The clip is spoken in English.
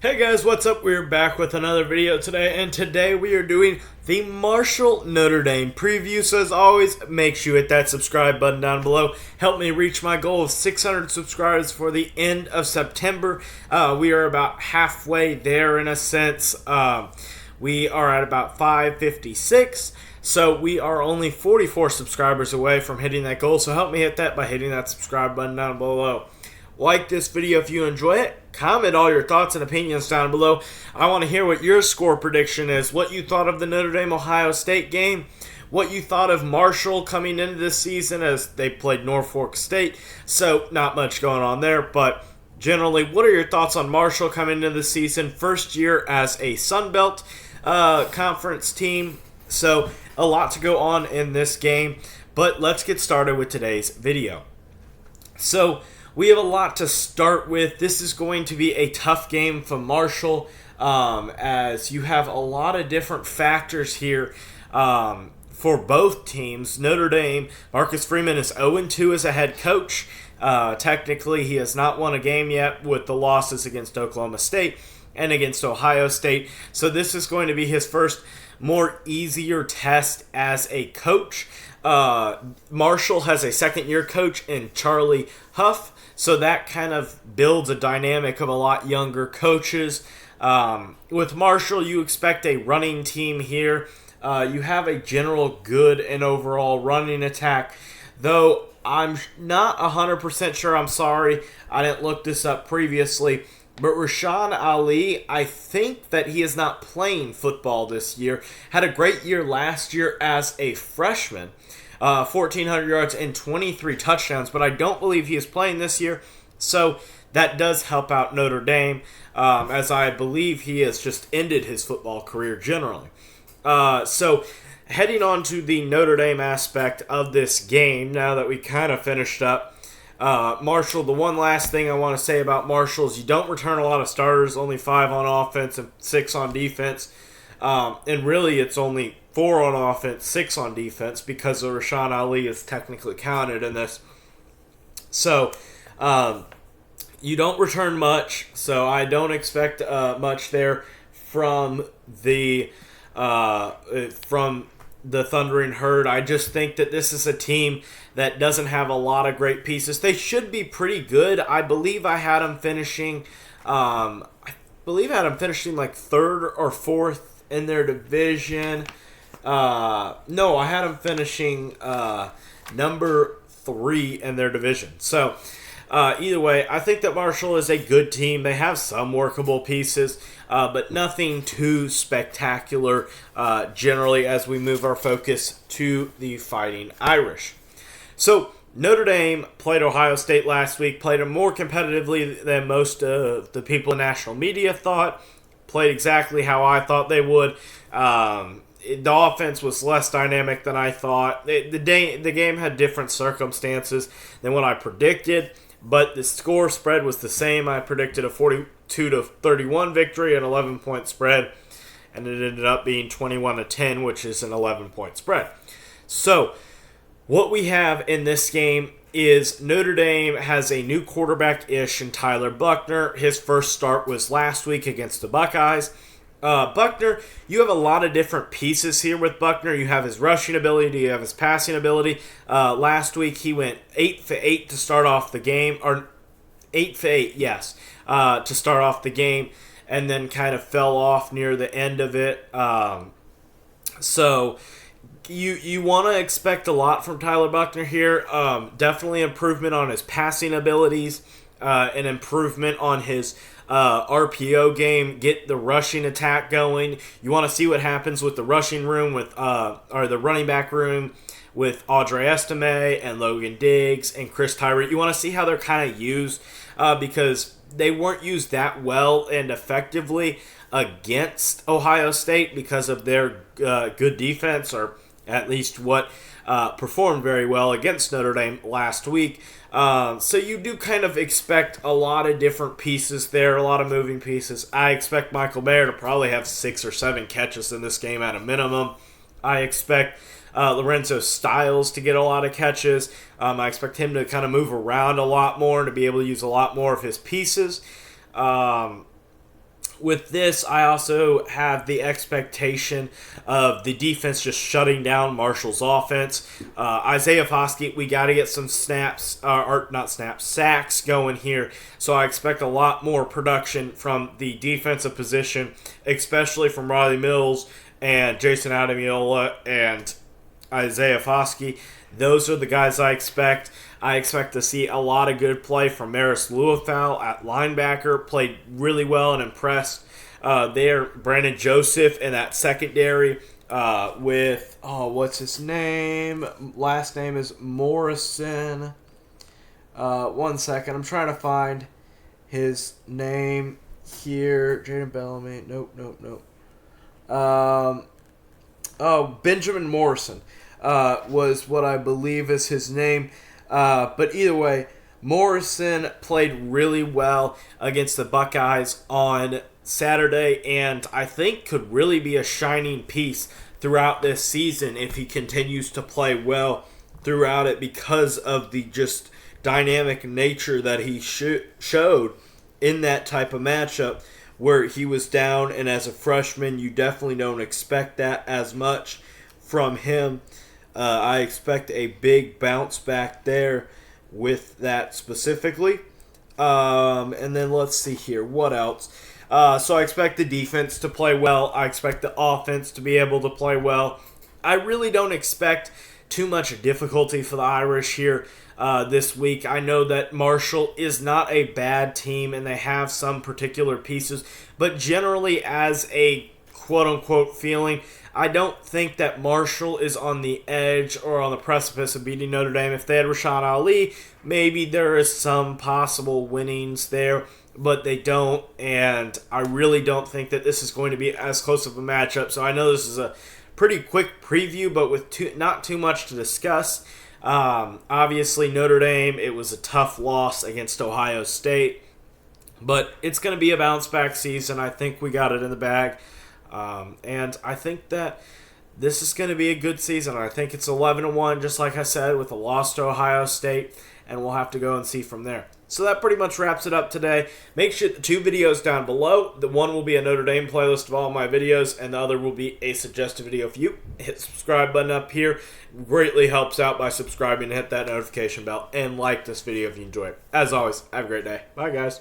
Hey guys, what's up? We're back with another video today, and today we are doing the Marshall Notre Dame preview. So as always, make sure you hit that subscribe button down below. Help me reach my goal of 600 subscribers for the end of September. We are about halfway there in a sense. We are at about 556. So we are only 44 subscribers away from hitting that goal. So help me hit that by hitting that subscribe button down below. Like this video if you enjoy it. Comment all your thoughts and opinions down below. I want to hear what your score prediction is, what you thought of the Notre Dame-Ohio State game, what you thought of Marshall coming into this season as they played Norfolk State. So not much going on there, but generally, what are your thoughts on Marshall coming into the season? First year as a Sun Belt conference team. So a lot to go on in this game, but let's get started with today's video. So we have a lot to start with. This is going to be a tough game for Marshall as you have a lot of different factors here for both teams. Notre Dame, MarcusFreeman is 0-2 as a head coach. Technically, he has not won a game yet with the losses against Oklahoma State and against Ohio State. So this is going to be his first more easier test as a coach. Marshall has a second-year coach in Charlie Huff, so that kind of builds a dynamic of a lot younger coaches. With Marshall, you expect a running team here. You have a general good and overall running attack, though I'm not 100% sure. I'm sorry, I didn't look this up previously. But Rashawn Ali, I think that he is not playing football this year. Had a great year last year as a freshman. 1,400 yards and 23 touchdowns, but I don't believe he is playing this year. So that does help out Notre Dame, as I believe he has just ended his football career generally. So heading on to the Notre Dame aspect of this game, now that we kind of finished up, Marshall, the one last thing I want to say about Marshall is you don't return a lot of starters, only 5 on offense and 6 on defense. And really it's only 4 on offense, 6 on defense because of Rashawn Ali is technically counted in this. So you don't return much, so I don't expect much there from the Thundering Herd. I just think that this is a team that doesn't have a lot of great pieces. They should be pretty good. I believe I had them finishing like 3rd or 4th in their division. No, I had them finishing number 3 in their division. So either way, I think that Marshall is a good team. They have some workable pieces, but nothing too spectacular generally as we move our focus to the Fighting Irish. So Notre Dame played Ohio State last week, played them more competitively than most of the people in national media thought, played exactly how I thought they would. The offense was less dynamic than I thought. The game had different circumstances than what I predicted, but the score spread was the same. I predicted a 42-31 victory, an 11-point spread, and it ended up being 21-10, which is an 11-point spread. So what we have in this game is Notre Dame has a new quarterback-ish in Tyler Buchner. His first start was last week against the Buckeyes. Buchner, you have a lot of different pieces here with Buchner. You have his rushing ability, you have his passing ability. Last week he went 8 for 8 to start off the game, or 8 for 8, yes, to start off the game, and then kind of fell off near the end of it. So you want to expect a lot from Tyler Buchner here. Definitely improvement on his passing abilities, an improvement on his RPO game, get the rushing attack going. You want to see what happens with the rushing room or the running back room with Audrey Estime and Logan Diggs and Chris Tyree. You want to see how they're kind of used because they weren't used that well and effectively against Ohio State because of their good defense, or at least what performed very well against Notre Dame last week. So you do kind of expect a lot of different pieces there, a lot of moving pieces. I expect Michael Mayer to probably have 6 or 7 catches in this game at a minimum. I expect Lorenzo Styles to get a lot of catches. I expect him to kind of move around a lot more and to be able to use a lot more of his pieces. With this, I also have the expectation of the defense just shutting down Marshall's offense. Isaiah Foskey, we got to get some sacks going here. So I expect a lot more production from the defensive position, especially from Riley Mills and Jason Adamiola and Isaiah Foskey. Those are the guys I expect. I expect to see a lot of good play from Maris Luafau at linebacker. Played really well and impressed there. Brandon Joseph in that secondary with, what's his name? Last name is Morrison. 1 second. I'm trying to find his name here. Jaden Bellamy. Nope. Benjamin Morrison was what I believe is his name. But either way, Morrison played really well against the Buckeyes on Saturday, and I think could really be a shining piece throughout this season if he continues to play well throughout it because of the just dynamic nature that he showed in that type of matchup where he was down, and as a freshman, you definitely don't expect that as much from him. I expect a big bounce back there with that specifically. And then let's see here. What else? So I expect the defense to play well. I expect the offense to be able to play well. I really don't expect too much difficulty for the Irish here this week. I know that Marshall is not a bad team and they have some particular pieces, but generally as a quote-unquote feeling, I don't think that Marshall is on the edge or on the precipice of beating Notre Dame. If they had Rashad Ali, maybe there is some possible winnings there, but they don't, and I really don't think that this is going to be as close of a matchup. So I know this is a pretty quick preview, but with not too much to discuss. Obviously, Notre Dame, it was a tough loss against Ohio State, but it's going to be a bounce-back season. I think we got it in the bag. And I think that this is going to be a good season. I think it's 11-1, just like I said, with a loss to Ohio State, and we'll have to go and see from there. So that pretty much wraps it up today. Make sure the 2 videos down below. The one will be a Notre Dame playlist of all my videos, and the other will be a suggested video for you. Hit the subscribe button up here. It greatly helps out by subscribing and hit that notification bell, and like this video if you enjoy it. As always, have a great day. Bye, guys.